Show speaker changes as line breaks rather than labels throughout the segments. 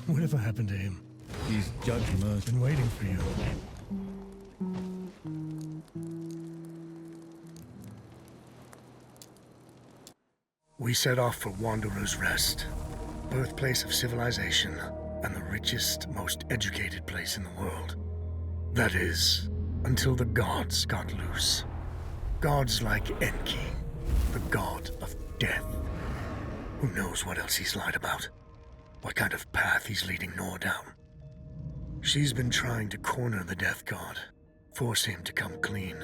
Whatever happened to him?
He's Judge Mercy.
Been waiting for you. We set off for Wanderer's Rest, birthplace of civilization and the richest, most educated place in the world. That is, until the gods got loose. Gods like Enki, the god of death. Who knows what else he's lied about? What kind of path he's leading Nor down? She's been trying to corner the death god, force him to come clean.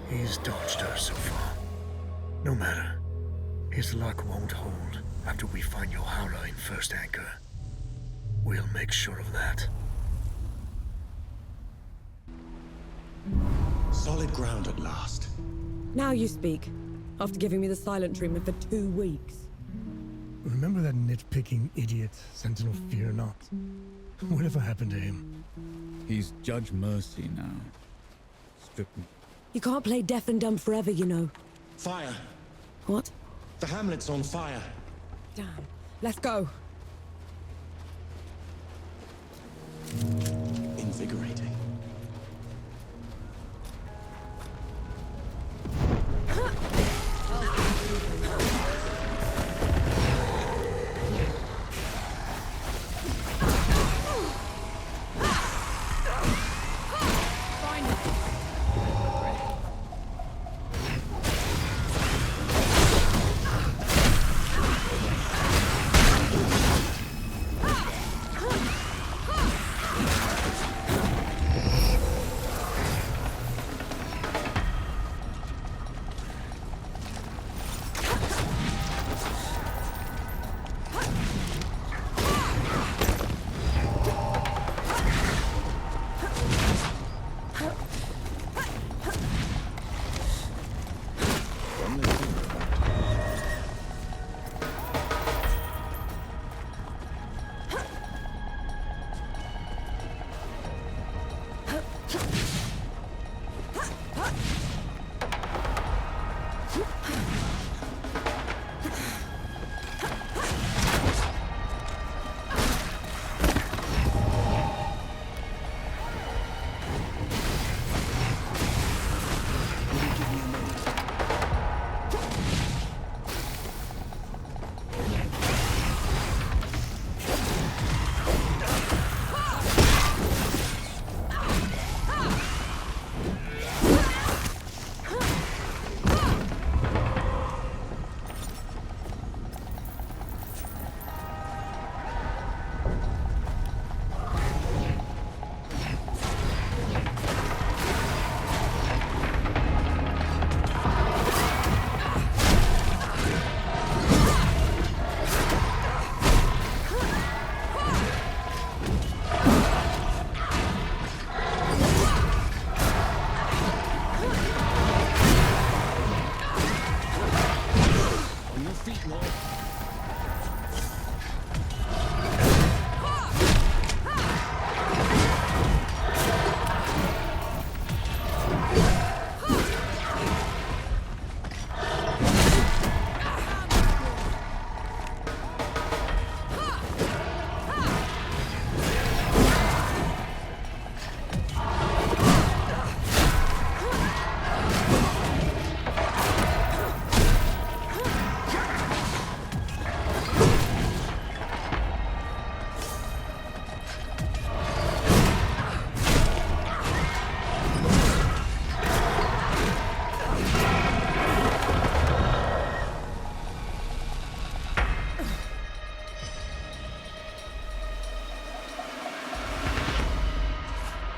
He's dodged her so far. No matter. His luck won't hold after we find Yohara in First Anchor. We'll make sure of that.
Solid ground at last.
Now you speak, after giving me the silent treatment for 2 weeks.
Remember that nitpicking idiot, Sentinel Fear Not? Whatever happened to him?
He's Judge Mercy now. Stripped me.
You can't play deaf and dumb forever, you know.
Fire!
What?
The hamlet's on fire.
Damn. Let's go.
Invigorating.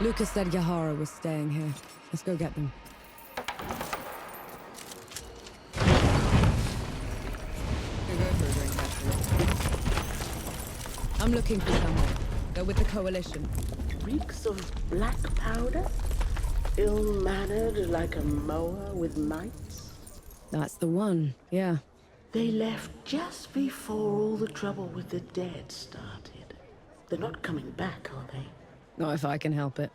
Lucas said Yohara was staying here. Let's go get them. I'm looking for someone. They're with the Coalition.
Reeks of black powder? Ill-mannered like a mower with mites?
That's the one, yeah.
They left just before all the trouble with the dead started. They're not coming back, are they?
Not if I can help it.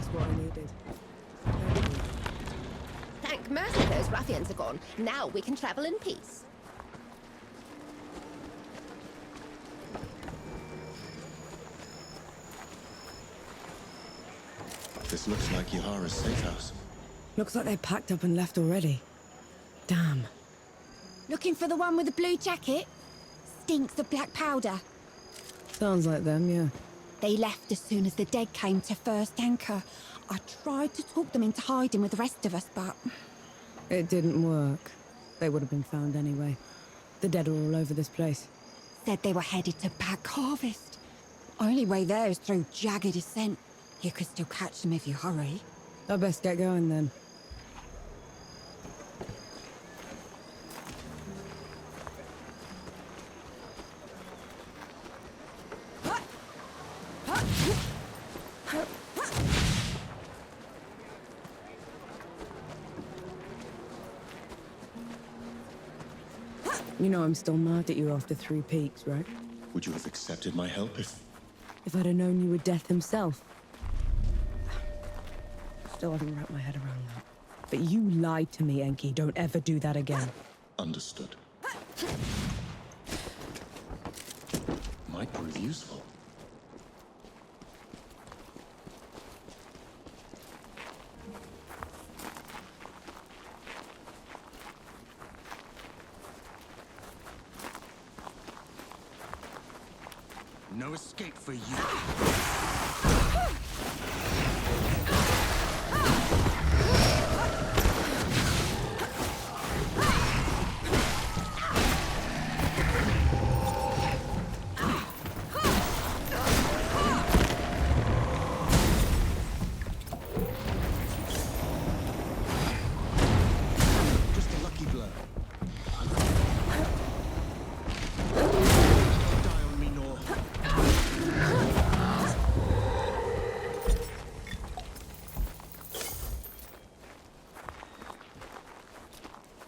Just what I needed.
Thank mercy those ruffians are gone. Now we can travel in peace.
This looks like Yahara's safe house.
Looks like they packed up and left already. Damn.
Looking for the one with the blue jacket? Stinks of black powder.
Sounds like them, yeah.
They left as soon as the dead came to first anchor. I tried to talk them into hiding with the rest of us, but...
It didn't work. They would have been found anyway. The dead are all over this place.
Said they were headed to Back Harvest. Only way there is through jagged descent. You could still catch them if you hurry.
I best get going then. You know I'm still mad at you after 3 peaks, right?
Would you have accepted my help if...
If I'd have known you were Death himself. Still haven't wrapped my head around that. But you lied to me, Enki. Don't ever do that again.
Understood. Might prove useful. No escape for you. Just a lucky blow. Die on me, Nor.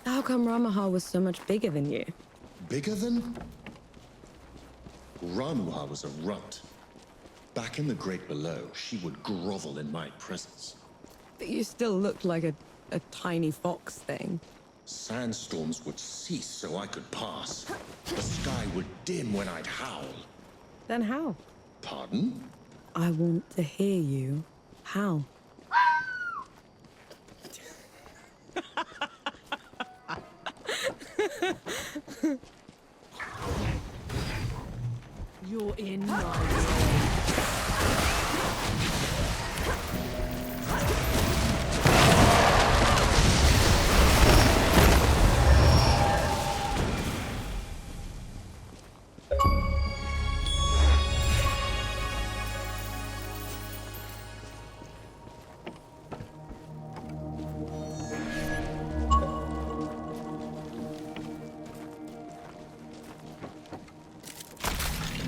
How come Ramahar was so much bigger than you?
Bigger than? Ramuha was a runt. Back in the Great Below, she would grovel in my presence.
But you still looked like a tiny fox thing.
Sandstorms would cease so I could pass. The sky would dim when I'd howl.
Then how?
Pardon?
I want to hear you. How? You're in my...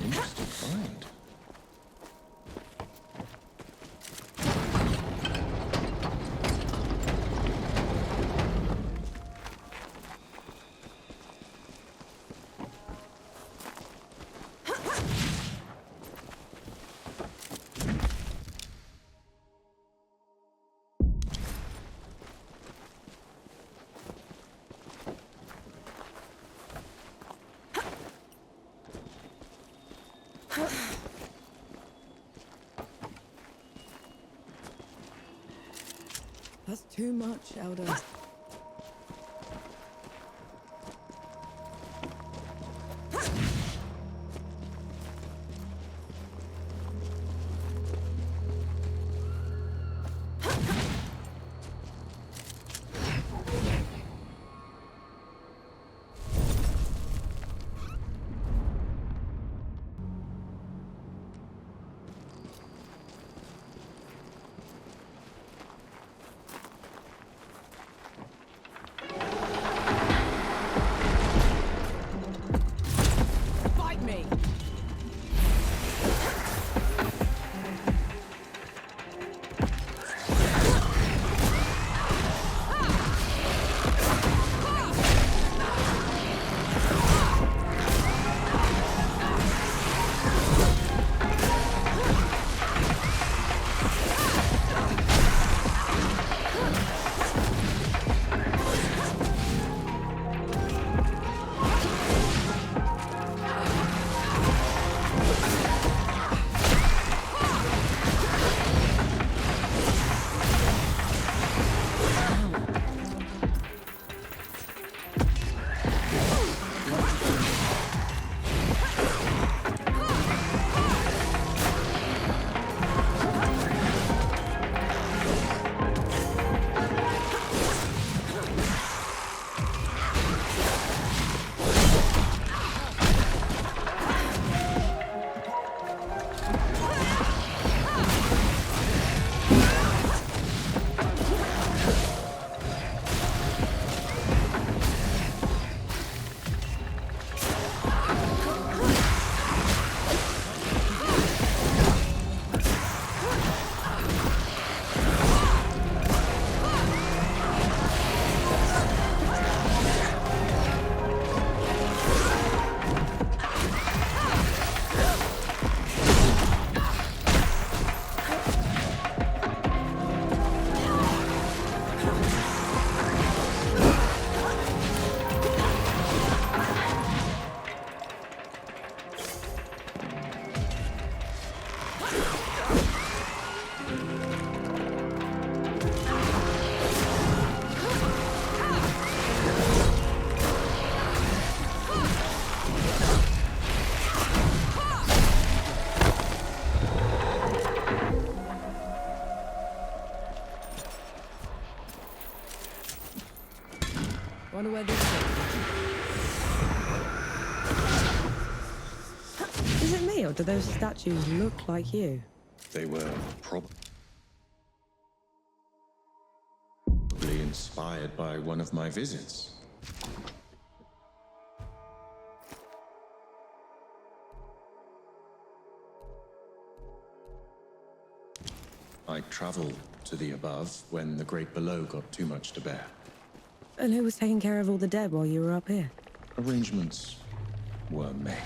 Interesting find.
That's too much, Elder. Is it me, or do those statues look like you?
They were probably inspired by one of my visits. I traveled to the above when the great below got too much to bear.
And who was taking care of all the dead while you were up here?
Arrangements were made.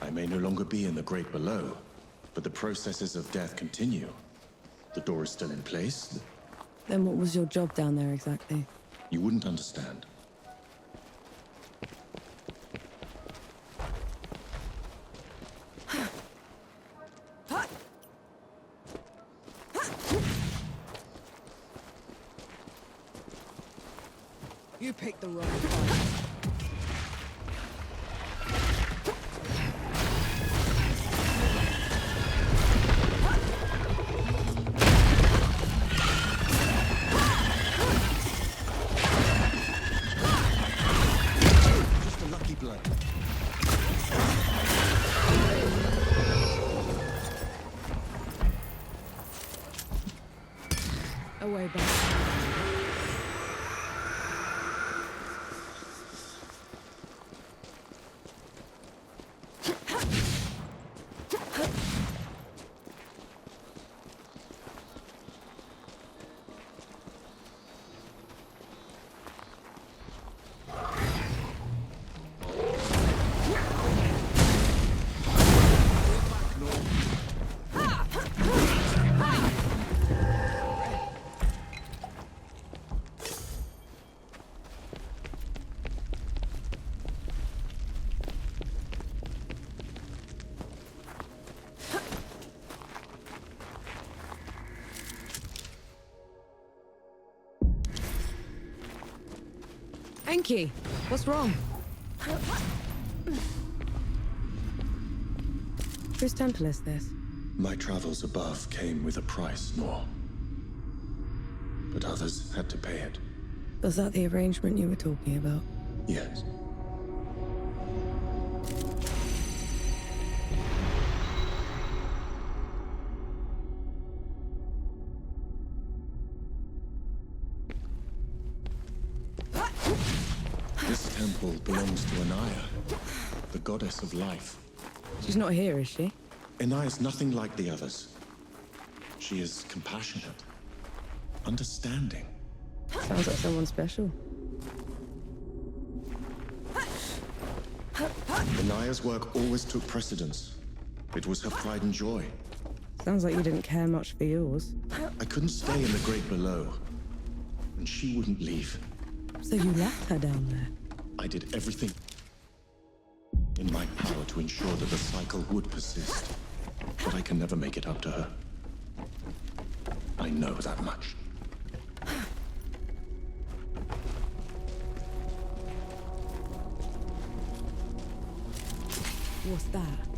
I may no longer be in the great below, but the processes of death continue. The door is still in place.
Then what was your job down there exactly?
You wouldn't understand.
You picked the wrong fight.
Just a lucky blow.
Away back. Enki, what's wrong? Whose temple is this?
My travels above came with a price, Nor. But others had to pay it.
Was that the arrangement you were talking about?
Yes. This temple belongs to Anaya, the goddess of life.
She's not here, is she?
Anaya's nothing like the others. She is compassionate, understanding.
Sounds like someone special.
Naya's work always took precedence. It was her pride and joy.
Sounds like you didn't care much for yours.
I couldn't stay in the Great Below, and she wouldn't leave.
So you left her down there?
I did everything in my power to ensure that the cycle would persist. But I can never make it up to her. I know that much.
What's that?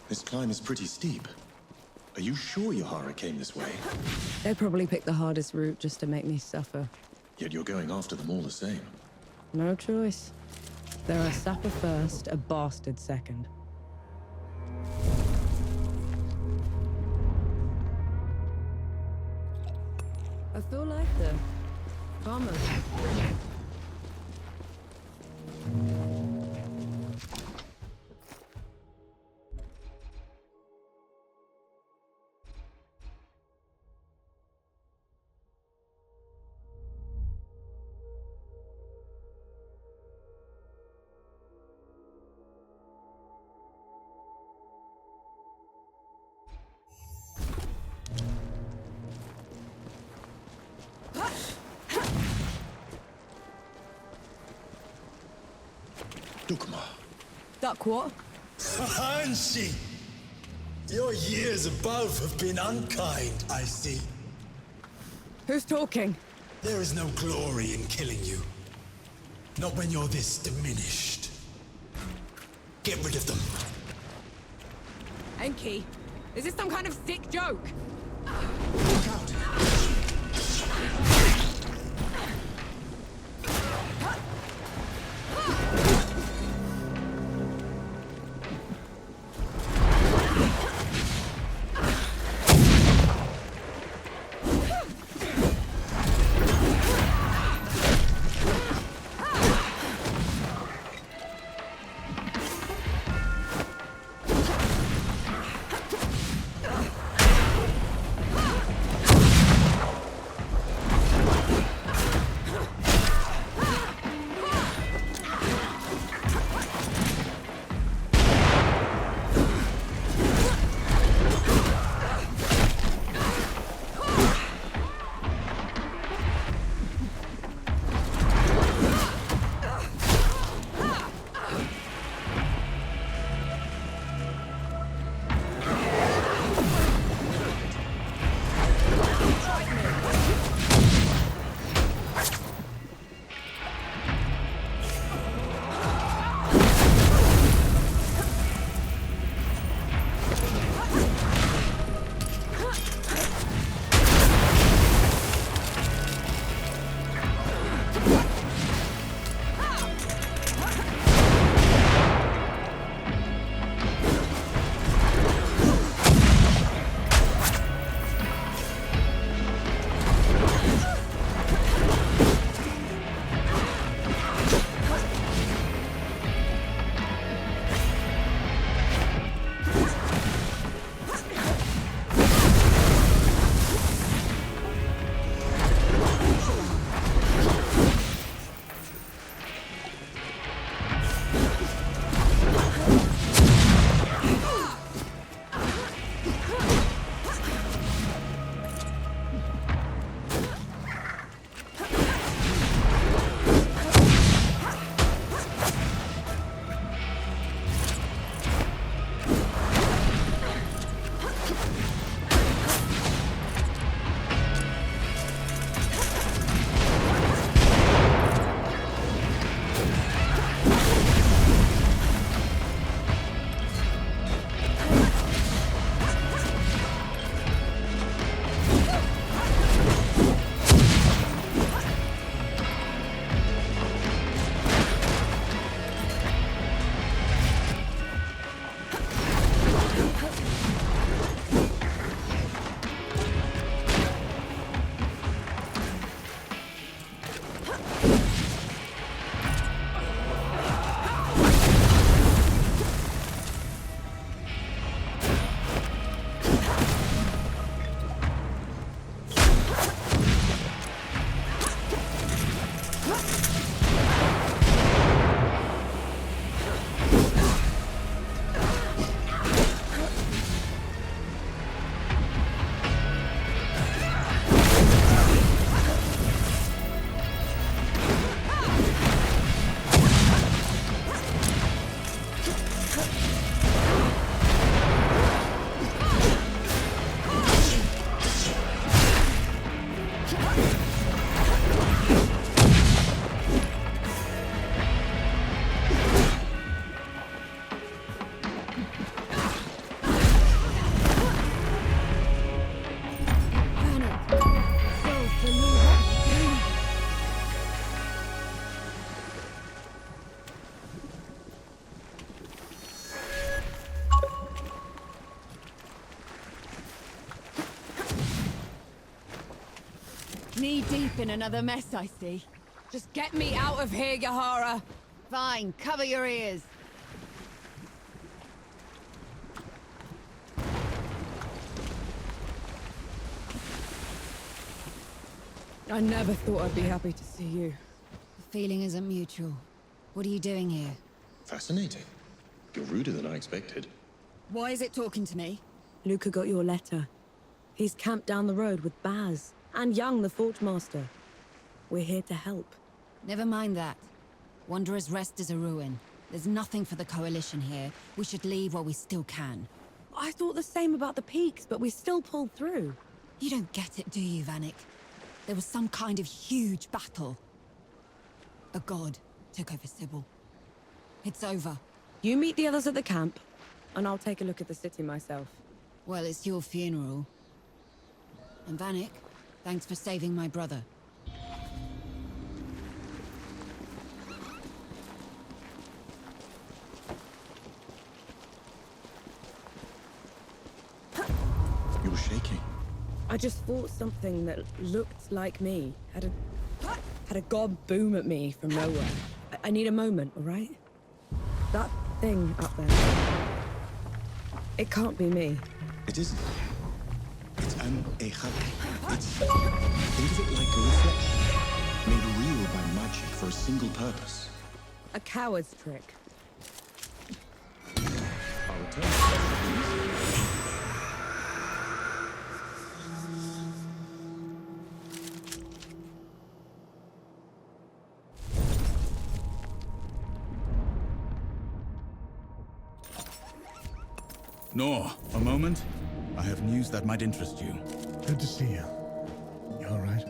This climb is pretty steep. Are you sure Yahara came this way?
They probably picked the hardest route just to make me suffer.
Yet you're going after them all the same.
No choice. They're a sapper first, a bastard second. I feel like the farmers.
Dukmar.
Duck what?
Hanshi! Your years above have been unkind, I see.
Who's talking?
There is no glory in killing you. Not when you're this diminished. Get rid of them.
Enki, is this some kind of sick joke?
Look out!
deep in another mess, I see. Just get me out of here, Yahara. Fine, cover your ears. I never thought I'd be happy to see you.
The feeling isn't mutual. What are you doing here?
Fascinating. You're ruder than I expected.
Why is it talking to me?
Luca got your letter. He's camped down the road with Baz and Young, the Forge Master. We're here to help.
Never mind that. Wanderer's Rest is a ruin. There's nothing for the Coalition here. We should leave while we still can.
I thought the same about the peaks, but we still pulled through.
You don't get it, do you, Vanek? There was some kind of huge battle. A god took over Sybil. It's over.
You meet the others at the camp, and I'll take a look at the city myself.
Well, it's your funeral. And Vanek, thanks for saving my brother.
You're shaking.
I just fought something that looked like me. Had a god boom at me from nowhere. I need a moment, all right? That thing up there. It can't be me.
It isn't. It's an echad. Think of it like a reflection, made real by magic for a single purpose.
A coward's trick.
I'll return.
Nor, a moment. I have news that might interest you.
Good to see you. You all right?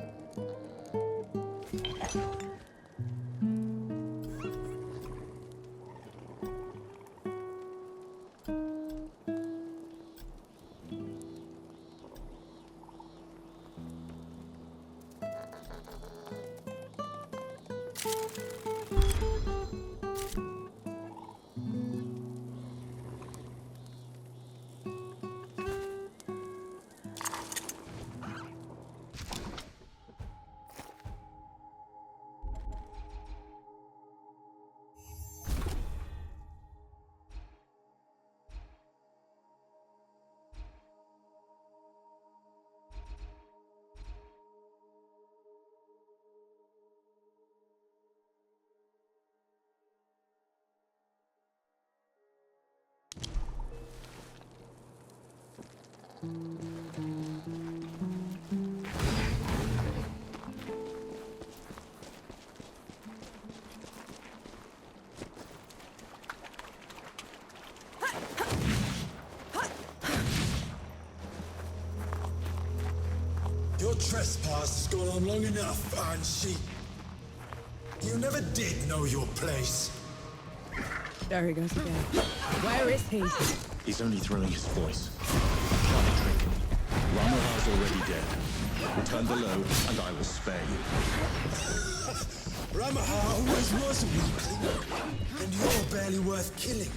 Your trespass has gone on long enough, Iron Sheep. You never did know your place.
There he goes again. Where is he?
He's only throwing his voice. Try to trick him. Ramahar's already dead. Return the low, and I will spare you.
Ramahar always was a weakling, and you're barely worth killing.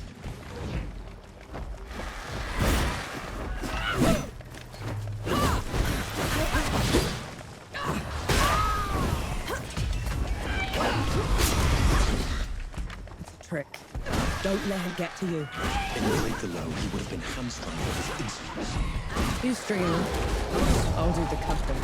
Trick. Don't let him get to you.
Emulate the low, he would have been hamstrung with his insolence.
You string him. I'll do the cuffing.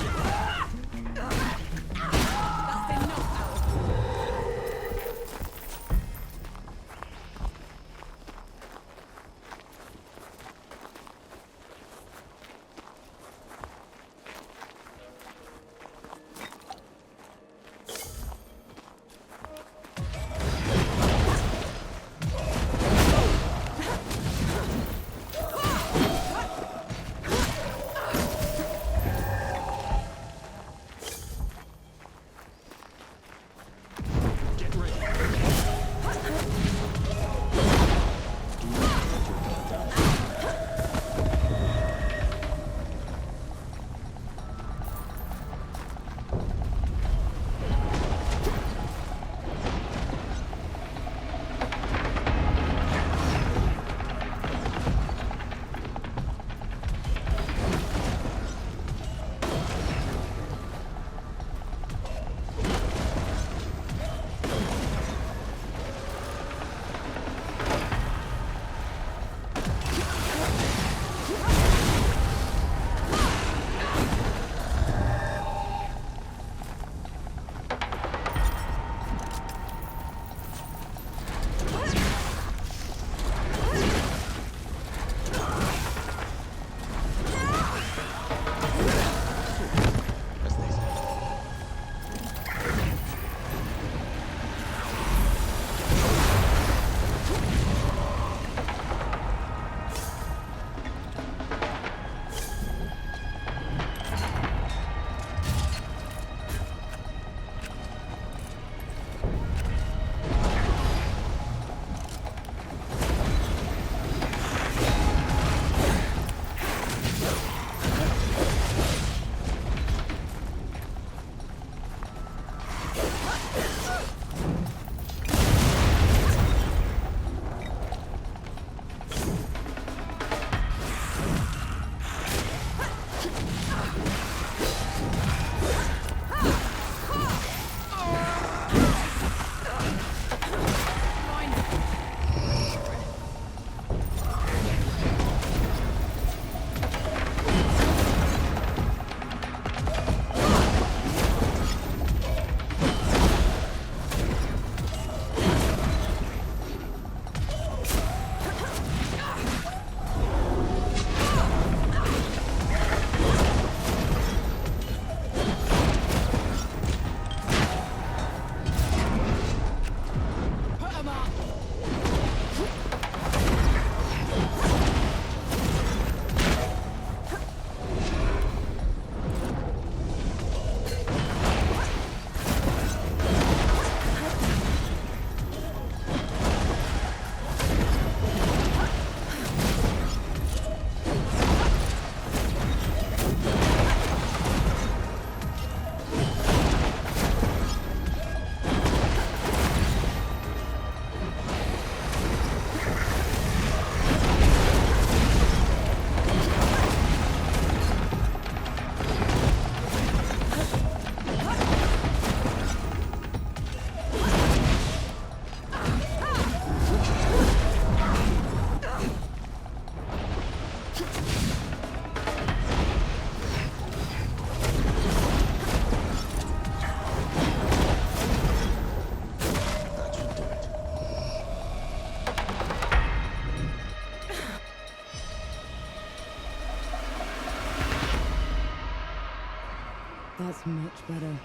That's much better.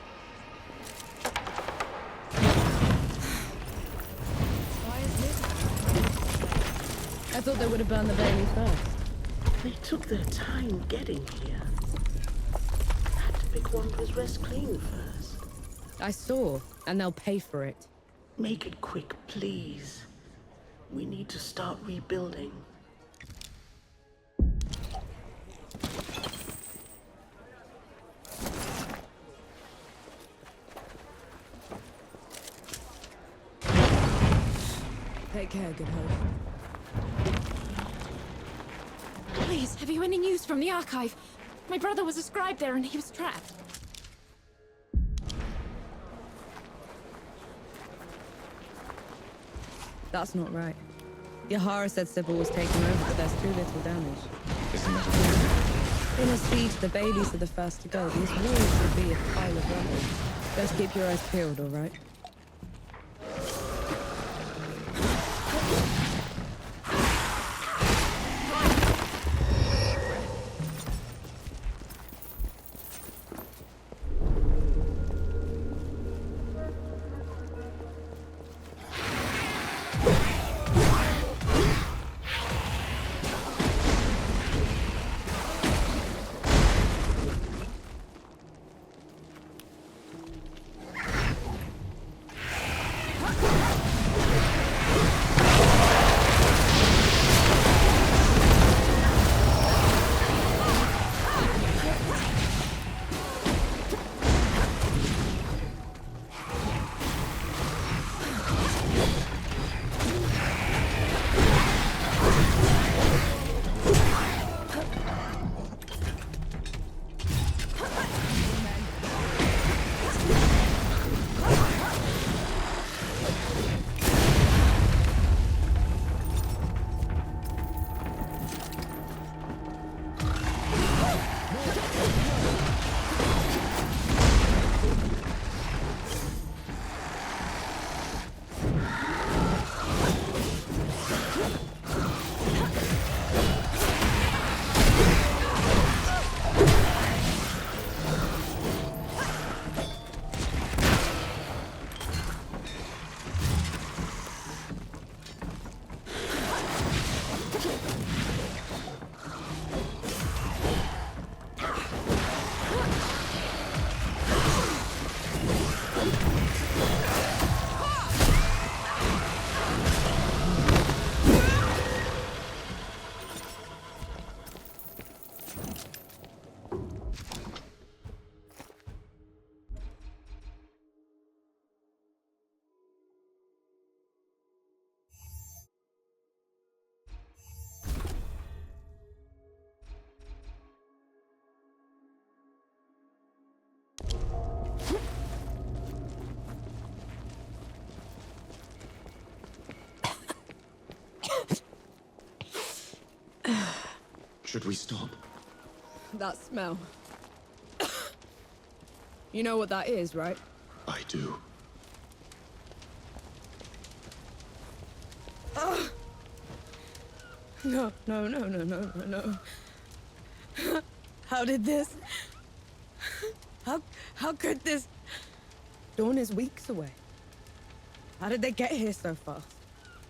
I thought they would have burned the Bailey first.
They took their time getting here. Had to pick Wanderer's Rest clean first.
I saw, and they'll pay for it.
Make it quick, please. We need to start rebuilding.
Take care, good hope.
Please, have you any news from the archive? My brother was a scribe there and he was trapped.
That's not right. Yahara said Sybil was taken over, but there's too little damage.
Isn't that
In a siege, the Baileys are the first to go. These walls would be a pile of rubble. Just keep your eyes peeled, all right?
Should we stop?
That smell. You know what that is, right?
I do.
No, no, no, no, no, no, no. How did this? How could this? Dawn is weeks away. How did they get here so fast?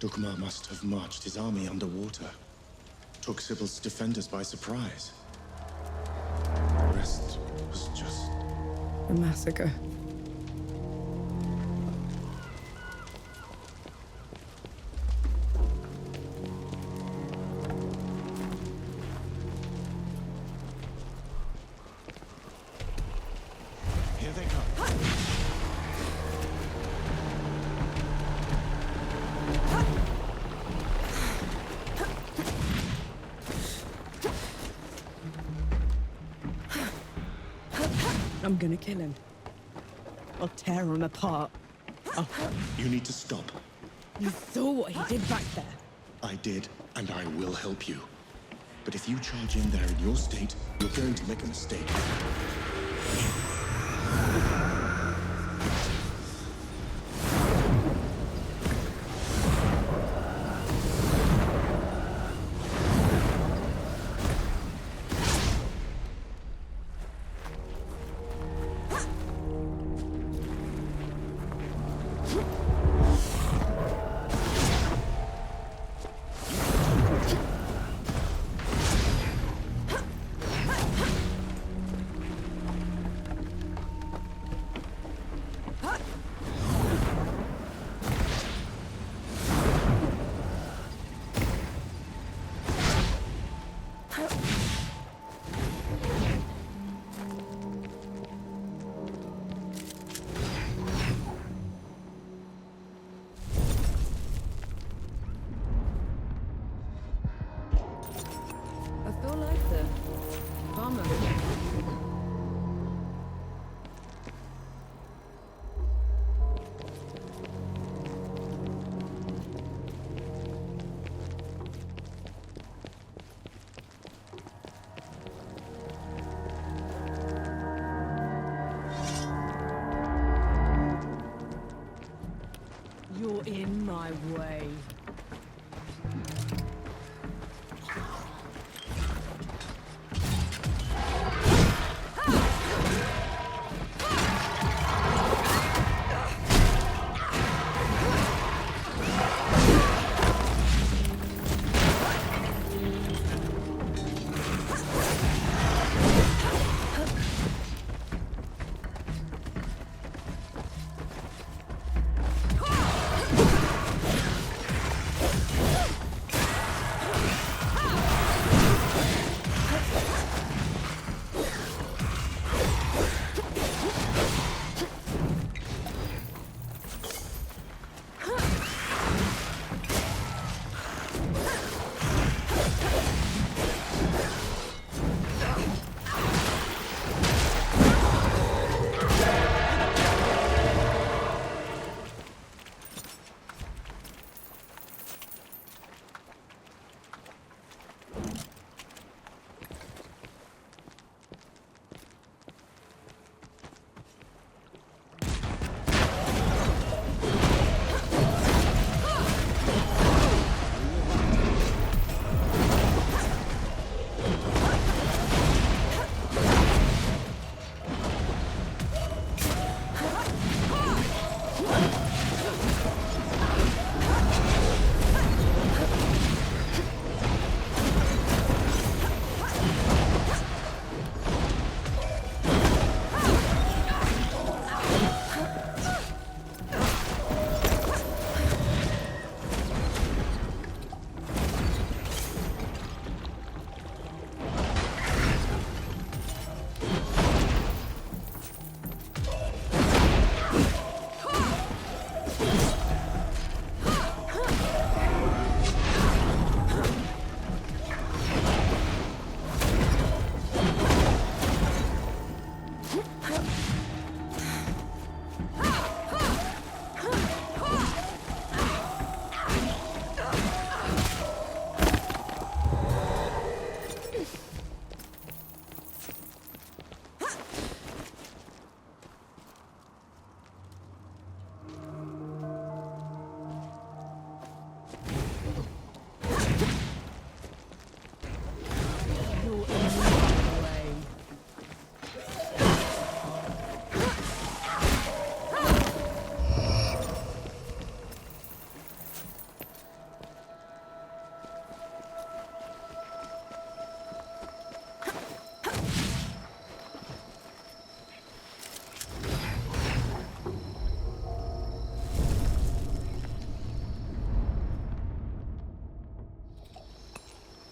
Dukmar must have marched his army underwater. Took Sybil's defenders by surprise. The rest was just...
A massacre.
Here they come.
I'm gonna kill him. I'll tear him apart.
You need to stop.
You saw what he did back there.
I did, and I will help you. But if you charge in there in your state, you're going to make a mistake.
You're in my way.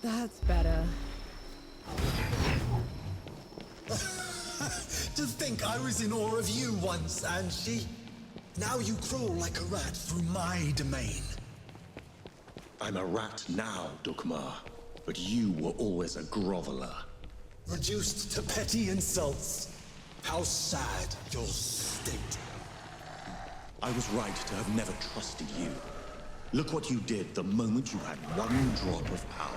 That's better.
To think I was in awe of you once, Anshi. Now you crawl like a rat through my domain.
I'm a rat now, Dukmar, but you were always a groveler.
Reduced to petty insults. How sad your state.
I was right to have never trusted you. Look what you did the moment you had one drop of power.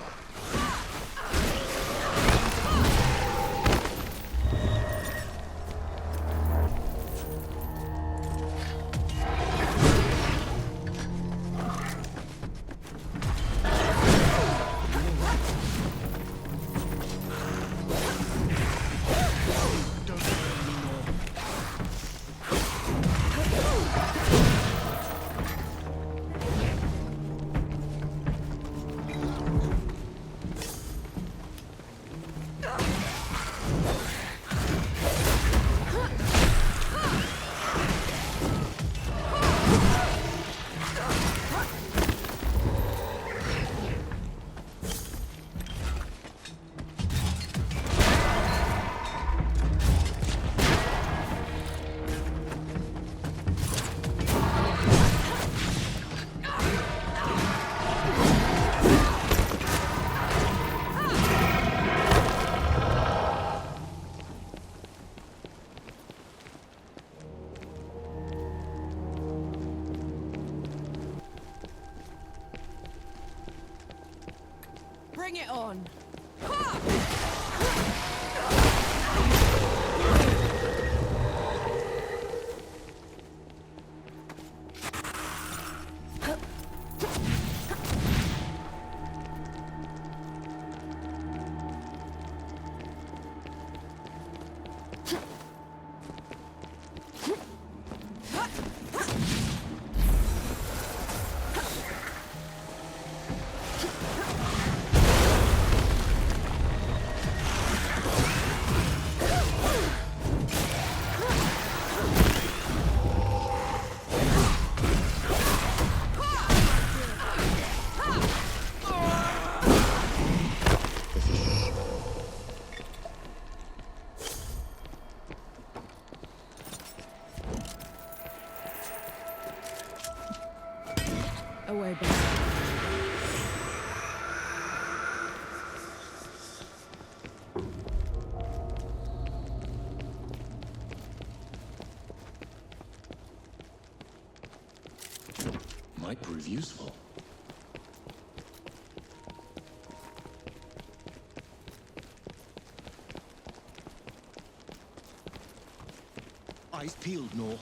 Bring it on.
might prove useful. Eyes peeled, Nor.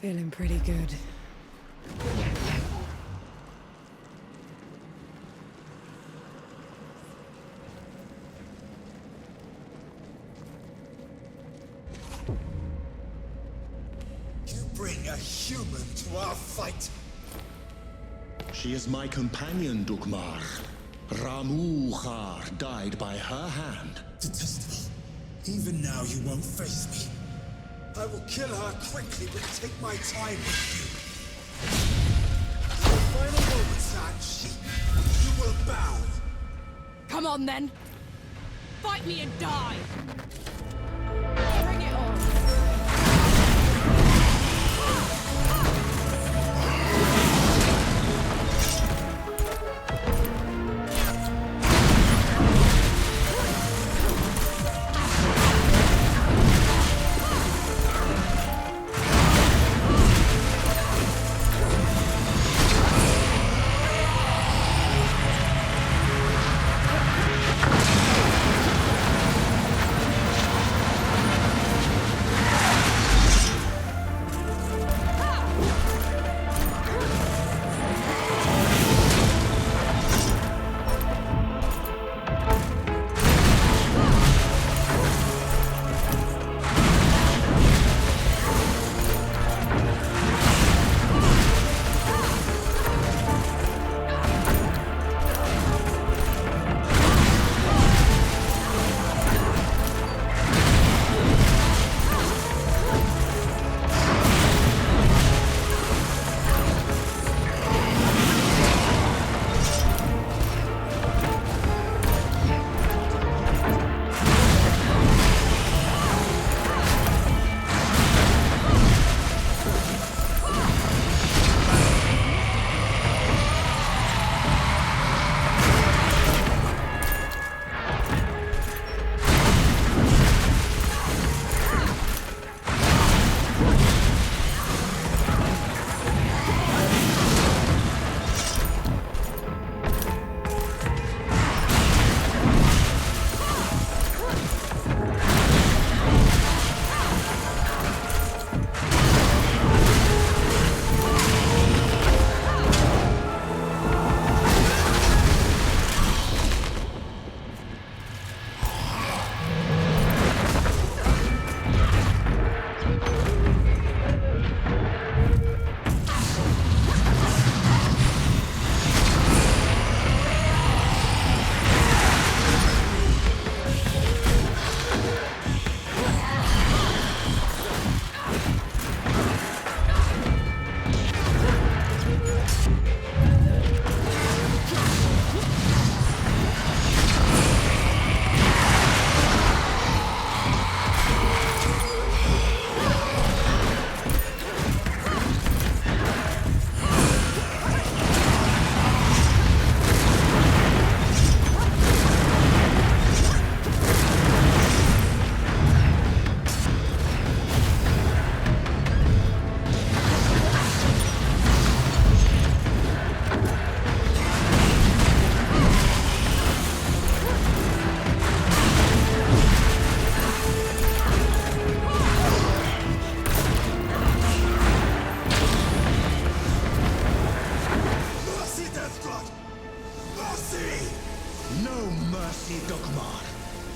Feeling pretty good.
You bring a human to our fight.
She is my companion, Dukmar. Ramuhar died by her hand.
Detestable. Even now you won't face me. I will kill her quickly, but take my time with you. The final moments, and you will bow.
Come on, then. Fight me and die. Bring it on.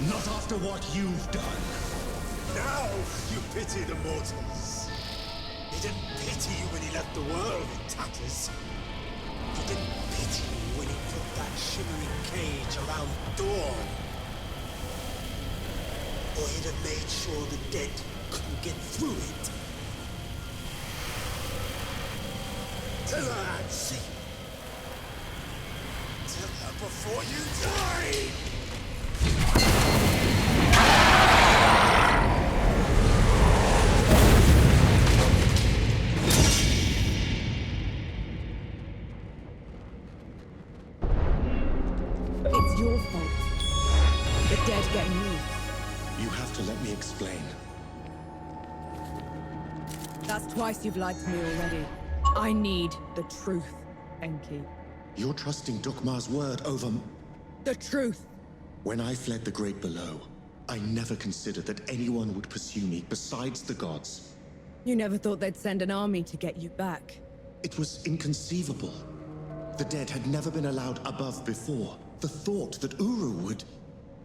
Not after what you've done.
Now you pity the mortals. He didn't pity you when he left the world in tatters. He didn't pity you when he put that shimmering cage around Dawn. Or he'd have made sure the dead couldn't get through it. Tell her, Ansi. Tell her before you die!
It's your fault. The dead getting you.
You have to let me explain.
That's twice you've lied to me already. I need the truth, Enki.
You're trusting Dukmar's word over...
The truth!
When I fled the Great Below, I never considered that anyone would pursue me besides the gods.
You never thought they'd send an army to get you back.
It was inconceivable. The dead had never been allowed above before. The thought that Uru would...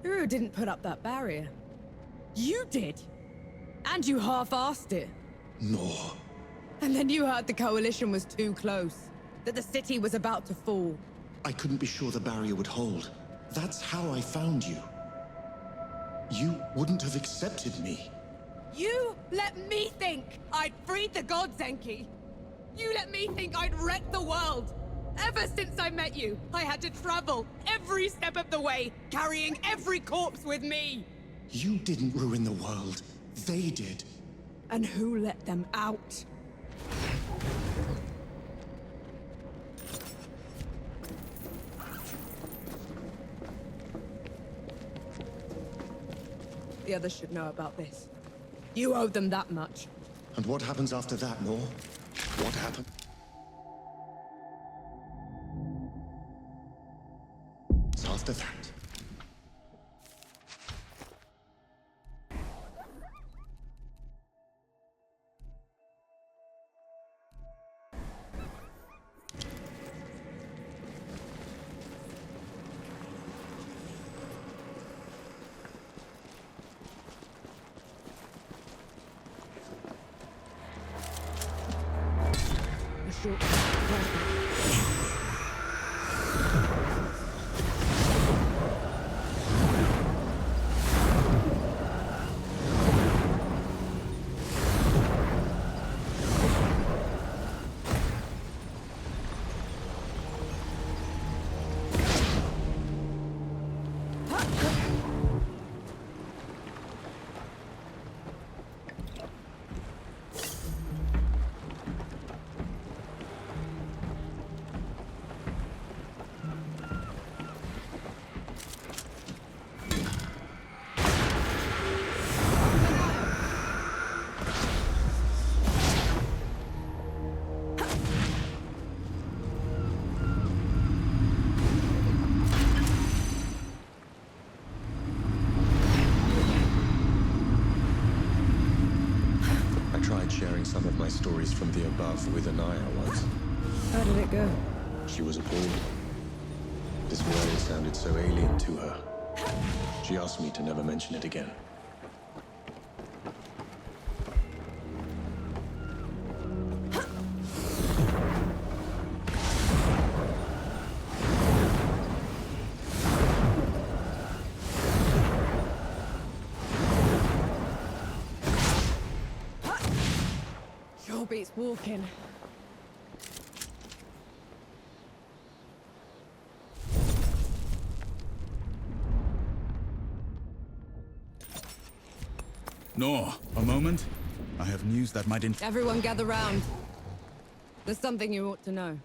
Uru didn't put up that barrier. You did! And you half-assed it.
Nor...
And then you heard the coalition was too close. That the city was about to fall.
I couldn't be sure the barrier would hold. That's how I found you. You wouldn't have accepted me.
You let me think I'd freed the gods, Enki. You let me think I'd wrecked the world. Ever since I met you, I had to travel every step of the way, carrying every corpse with me.
You didn't ruin the world. They did.
And who let them out? The others should know about this. You owe them that much.
And what happens after that, Nor? What happened? It's after that. Sharing some of my stories from the above with Anaya once.
How did it go?
She was appalled. This world sounded so alien to her. She asked me to never mention it again.
Beats walking.
Nor, a moment. I have news that might
Everyone gather round. There's something you ought to know.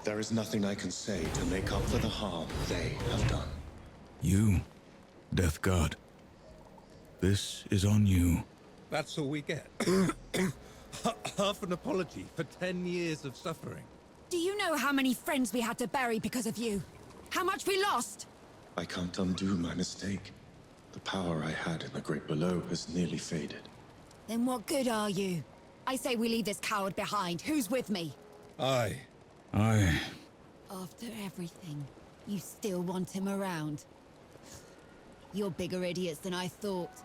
There is nothing I can say to make up for the harm they have done.
You, Death God. This is on you.
That's all we get. Half an apology for 10 years of suffering.
Do you know how many friends we had to bury because of you? How much we lost?
I can't undo my mistake. The power I had in the Great Below has nearly faded.
Then what good are you? I say we leave this coward behind. Who's with me?
Aye.
I...
After everything, you still want him around? You're bigger idiots than I thought.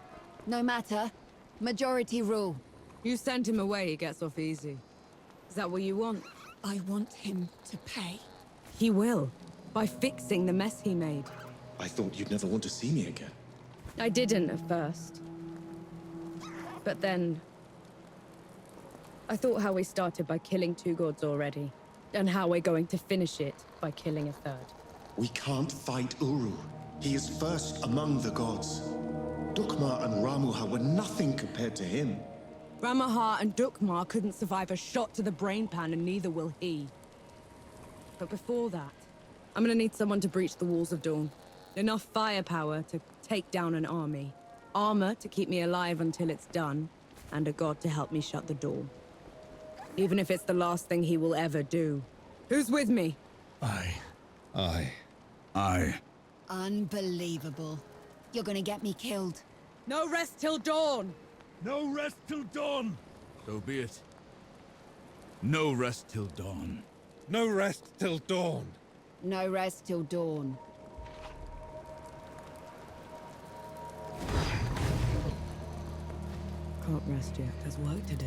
No matter. Majority rule.
You send him away, he gets off easy. Is that what you want?
I want him to pay.
He will. By fixing the mess he made.
I thought you'd never want to see me again.
I didn't at first. But then... I thought how we started by killing 2 gods already. And how we're going to finish it by killing a 3rd.
We can't fight Uru. He is first among the gods. Dukmar and Ramuha were nothing compared to him.
Ramaha and Dukmar couldn't survive a shot to the brain pan, and neither will he. But before that, I'm gonna need someone to breach the walls of Dawn. Enough firepower to take down an army. Armor to keep me alive until it's done. And a god to help me shut the door. Even if it's the last thing he will ever do. Who's with me?
Aye.
Unbelievable. You're gonna get me killed.
No rest till dawn!
No rest till dawn! So be it. No rest till dawn.
No rest till dawn.
No rest till dawn.
Can't rest yet. There's work to do.